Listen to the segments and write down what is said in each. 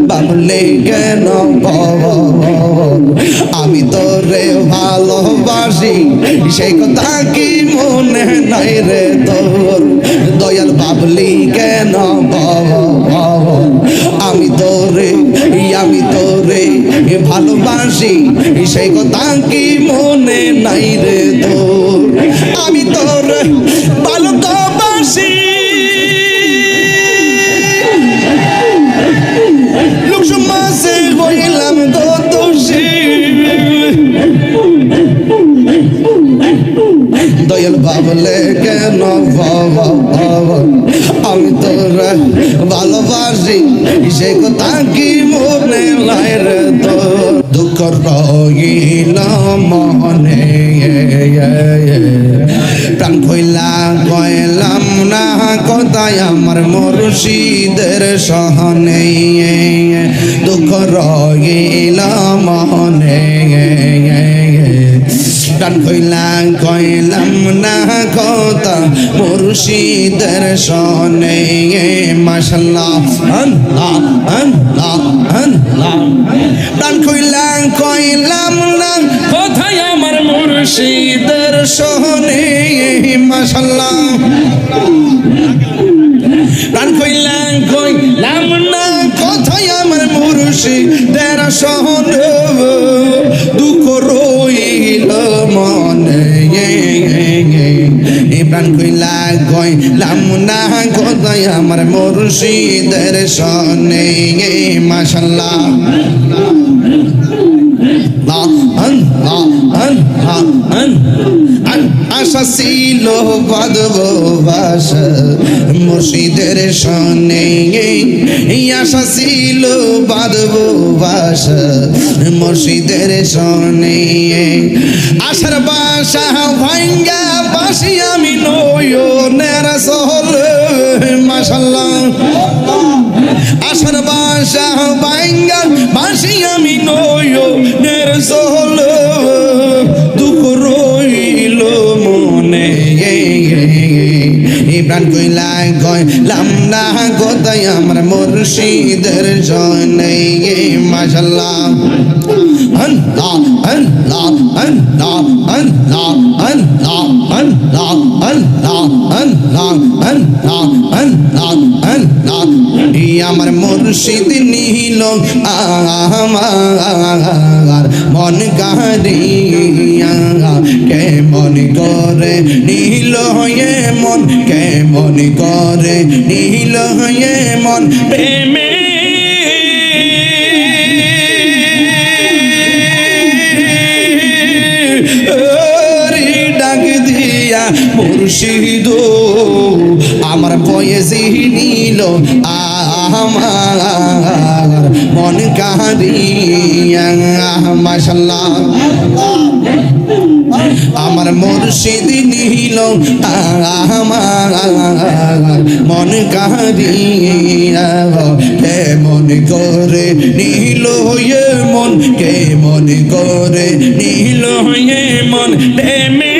বাবলে কেন আমি তোরে ভালোবাসি সেই কথা কি মনে নাই রে তোর দয়াল বাবলি কেন আমি তোরে ভালোবাসি সেই কথা কি মনে নাই রে তোর আমি তোরে ভালোবাসি লোক সমাজে হইলাম তো দোষী দয়াল বাবলে কেন আমি তোরা ভালোবাসি সে কথা কি মনে নাই রে তোর দুঃখ রইল মনে প্রাণ কইলা কইলাম না কথায় আমার মুর্শিদের সহনে দুঃখ রইল মনে প্রাণ কইলাম না কথা মুর্শিদের সনে মাশাআল্লাহ আল্লাহ আল্লাহ আল্লাহ প্রাণ কইলাম না কথায় আমার মুর্শিদের সনে মাশাআল্লাহ প্রাণ কইলাম না কথায় আমার মুর্শিদের সনে দুঃখ রইল মনে প্রাণ কইলাম না কথায় আমার মুর্শিদের সনে মাশাআল্লাহ আশা ছিল বাঁধবো বাসা মুর্শিদের সনে আশা ছিল বাঁধবো বাসা মুর্শিদের সনে আশার বাসা ভাঙ্গা বাসি আমি নয়নের সহল মাশাআল্লাহ আশার বাসা ভাঙ্গা বাসি আমি নয়নের সহল দুঃখ রইল মনে প্রাণ কইলাম না কথায় আমার মুর্শিদের জনে মাশাআল্লাহ আল্লাহ আল্লাহ আল্লাহ আল্লাহ আল্লাহ আল্লাহ আল্লাহ আল্লাহ আল্লাহ আল্লাহ আল্লাহ আমার মুর্শিদ নিল আমার মন কারিয়া কেমন করে নীল হয়ে মন কেমন করে নীল হয়ে মন প্রেমে ডাক দিয়া মুর্শিদ আমার বয়সী নীল আমার মন কারিয়া মাশাআল্লাহ আমার মুর্শিদ নীল আমার মন কারিয়া কেমন করে নীল হয়ে মন কেমন করে নীল হয়ে মন প্রেমে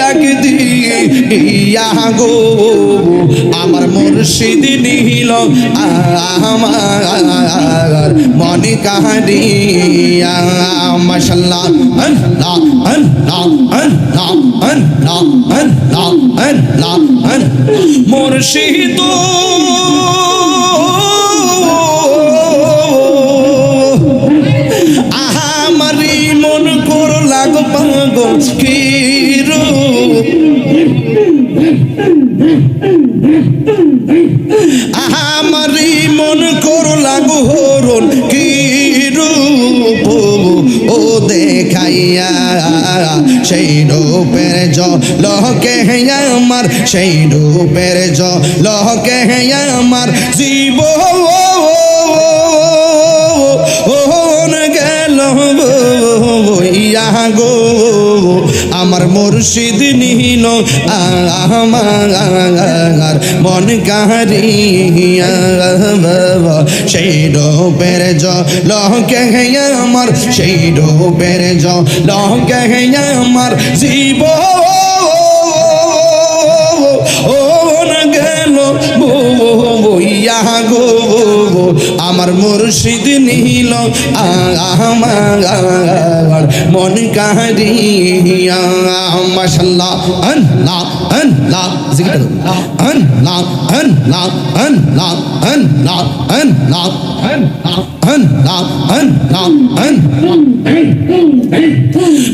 ডাক দিয়ে গো আমার মুর্শিদ নীল আমার মন কারিয়া মাশাআল্লাহ আল্লাহ আল্লাহ আল্লাহ আল্লাহ আল্লাহ আল্লাহ মুর্শিদ আমারি মন কর লাগ পাগল কি আমারি মন করো লাগু হরণ কি রূপ ও দেখাইয়া সেই রূপের জলকে আমার সেই রূপের জলকে আমার জীব গেল গো আমার মুর্শিদ নিল আমার মন কারিয়া সেই রূপের জলকে আমার সেই রূপের জলকে আমার জীব গেল আমার মুর্শিদ নীল আমার মন কারিয়া মাশাআল্লাহ আল্লাহ আল্লাহ জিকির করো আল্লাহ আল্লাহ আল্লাহ আল্লাহ আল্লাহ আল্লাহ আল্লাহ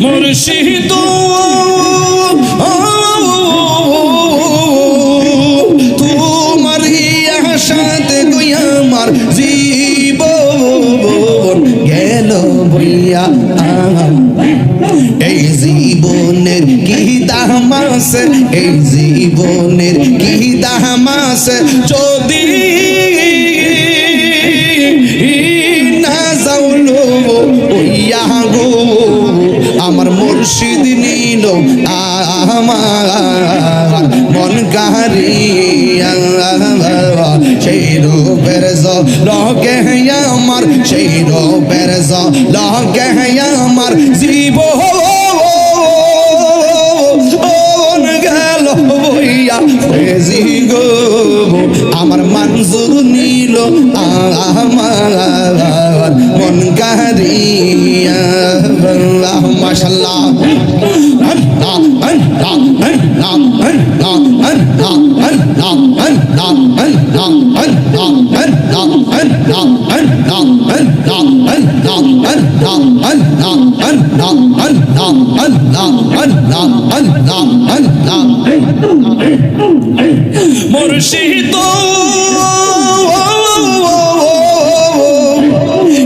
মুর্শিদ তোমার আশাতে গই আমার জীবন গেল বইয়া এই জীবনের কি দাম আছে এই জীবনের কি দাম আছে যদি না যাওলো ওইয়া গো আমার মুর্শিদ নীল আমার মন কারিয়া সেই রূপের লগে আমার সেই রূপের লগে আমার জীবন গেল বইয়া গো আমার মনজুর নীল আমার মন কারিয়া মাশাআল্লাহ মুর্শিদ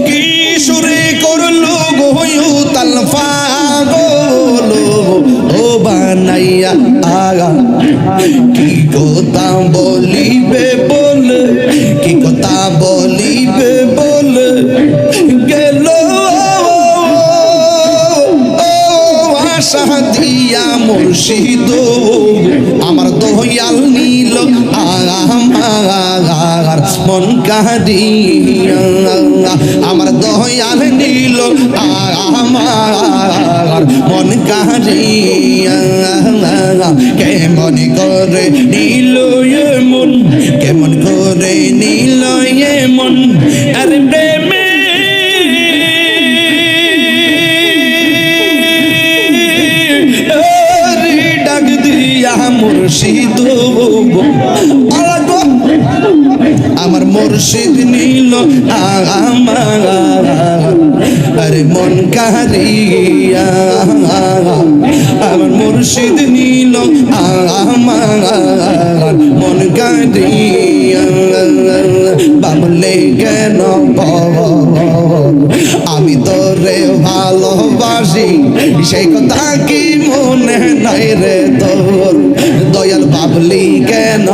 কি সুরে করলো গো তাল পাগল ও বানাইয়া আগা কি কথা বলিবে বল কি কথা বলিবে বল গেল আশা দিয়া মুর্শিদ আমার দয়াল নীল আমার মন কারিয়া আমার দয়াল নীল আমার মন কারিয়া কেমন করে নীল মন কেমন করে নীল মন আরে প্রেমে ডাক দিয়া মুর্শিদ আমার মুর্শিদ নীল আমার আরে মন কারিয়া আমার মুর্শিদ নীল আমার মন কারিয়া বাবলে কেন আমি তোরে ভালোবাসি সেই কথা কি মনে নাই রে তোর দয়াল বাবলি কেন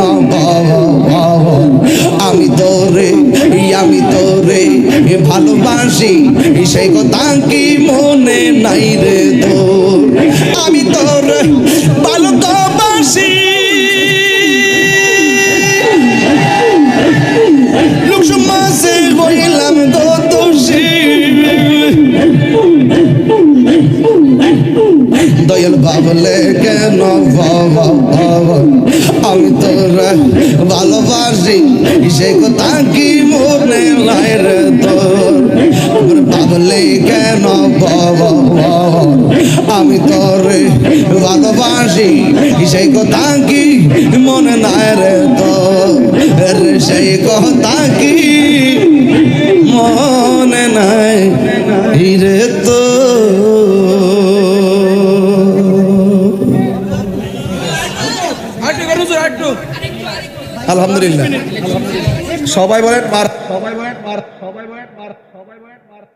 আমি তোরে ভালোবাসি সেই কথা কি মনে নাই রে তোর আমি তোরে ভালোবাসি লোক সমাজে হইলাম দোষী দয়াল বাবলে কেন আমি তোরা ভালোবাসি সে কথা কি মনে নাই রে তোর বাবলে কেন আমি তোরে ভালোবাসি সেই কথা কি মনে নাই রে তোর সেই কথা কি মনে নাই রে তো আলহামদুলিল্লাহ সবাই বলেন মার সবাই বলেন মার সবাই বলেন মার সবাই বলেন মার